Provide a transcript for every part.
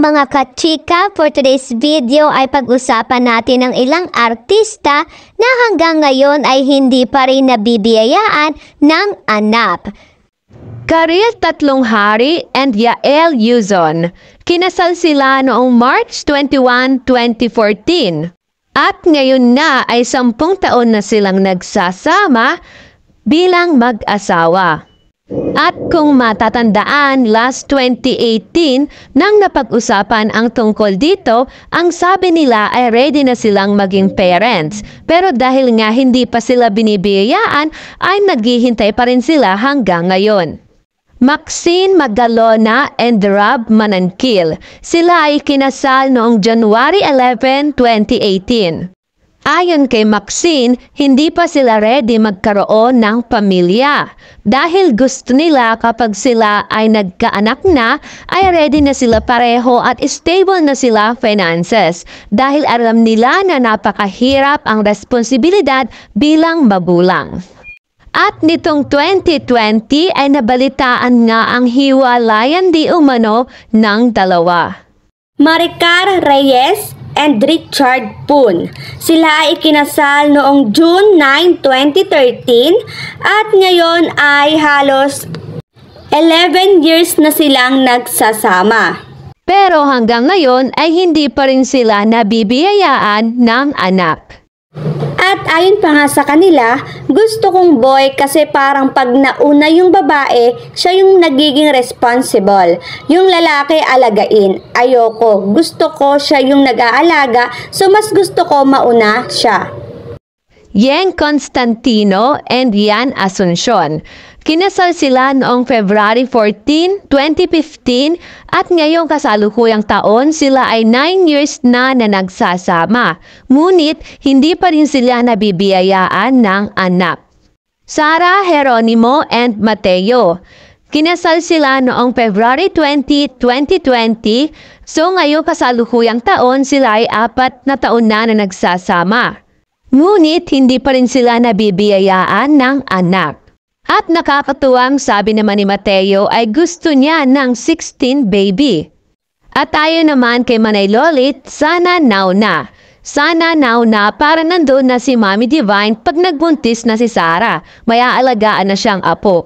mga kachika, for today's video ay pag-usapan natin ng ilang artista na hanggang ngayon ay hindi pa rin nabibiyayaan ng anak. Karil Tatlonghari and Yael Yuzon. Kinasal sila noong March 21, 2014. At ngayon na ay 10 taon na silang nagsasama bilang mag-asawa. At kung matatandaan, last 2018 nang napag-usapan ang tungkol dito, ang sabi nila ay ready na silang maging parents. Pero dahil nga hindi pa sila binibiyayaan, ay naghihintay pa rin sila hanggang ngayon. Maxine Magalona and Rob Manankil. Sila ay kinasal noong January 11, 2018. Ayon kay Maxine, hindi pa sila ready magkaroon ng pamilya. Dahil gusto nila kapag sila ay nagkaanak na, ay ready na sila pareho at stable na sila finances. Dahil alam nila na napakahirap ang responsibilidad bilang magulang. At nitong 2020 ay nabalitaan nga ang hiwalayan di umano ng dalawa. Maricar Reyes and Richard Poon. Sila ay ikinasal noong June 9, 2013 at ngayon ay halos 11 years na silang nagsasama. Pero hanggang ngayon ay hindi pa rin sila nabibiyayaan ng anak. At ayon pa nga sa kanila, gusto kong boy kasi parang pag nauna yung babae, siya yung nagiging responsible. Yung lalaki alagain. Ayoko. Gusto ko siya yung nag-aalaga, so mas gusto ko mauna siya. Yeng Constantino and Yan Asuncion. Kinasal sila noong February 14, 2015 at ngayong kasalukuyang taon sila ay 9 years na nagsasama. Ngunit hindi pa rin sila nabibiyayaan ng anak. Sara Geronimo and Mateo. Kinasal sila noong February 20, 2020. So ngayong kasalukuyang taon sila ay 4 na taon na nagsasama. Ngunit hindi pa rin sila nabibiyayaan ng anak. At nakakatuwang sabi naman ni Mateo ay gusto niya ng 16 baby. At tayo naman kay Manay Lolit, sana now na. Sana now na para nandun na si Mommy Divine pag nagbuntis na si Sarah. May aalagaan na siyang apo.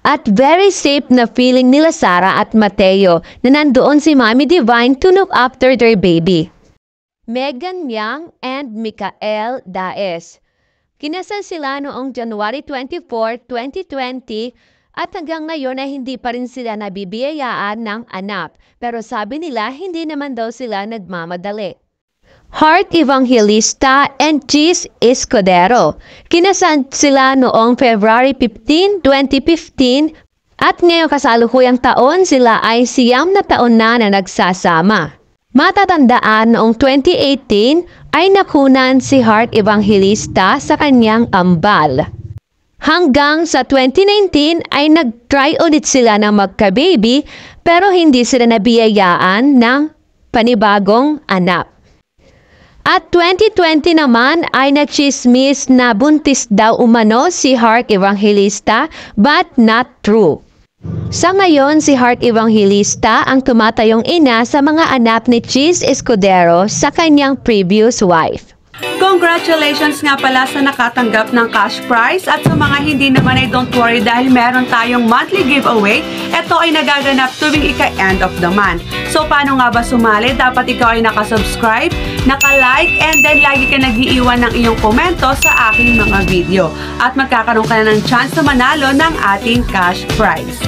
At very safe na feeling nila Sarah at Mateo na nandoon si Mommy Divine to look after their baby. Megan Yang and Mikael Daes. Kinasal sila noong January 24, 2020 at hanggang ngayon ay hindi pa rin sila nabibiyayaan ng anak. Pero sabi nila hindi naman daw sila nagmamadali. Heart Evangelista and Cheese Escudero. Kinasal sila noong February 15, 2015 at ngayong kasalukuyang taon sila ay 9 na taon na nagsasama. Matatandaan noong 2018 ay nakunan si Heart Evangelista sa kanyang ambal. Hanggang sa 2019 ay nag-try ulit sila ng magka-baby pero hindi sila nabiyayaan ng panibagong anak. At 2020 naman ay nagchismis na buntis daw umano si Heart Evangelista but not true. Sa ngayon, si Heart Evangelista ang tumatayong ina sa mga anak ni Cheese Escudero sa kanyang previous wife. Congratulations nga pala sa nakatanggap ng cash prize at sa mga hindi naman ay don't worry dahil meron tayong monthly giveaway. Ito ay nagaganap tuwing ika-end of the month. So paano nga ba sumali? Dapat ikaw ay nakasubscribe, naka-like, and then lagi ka nag-iiwan ng iyong komento sa aking mga video. At magkakaroon ka na ng chance na manalo ng ating cash prize.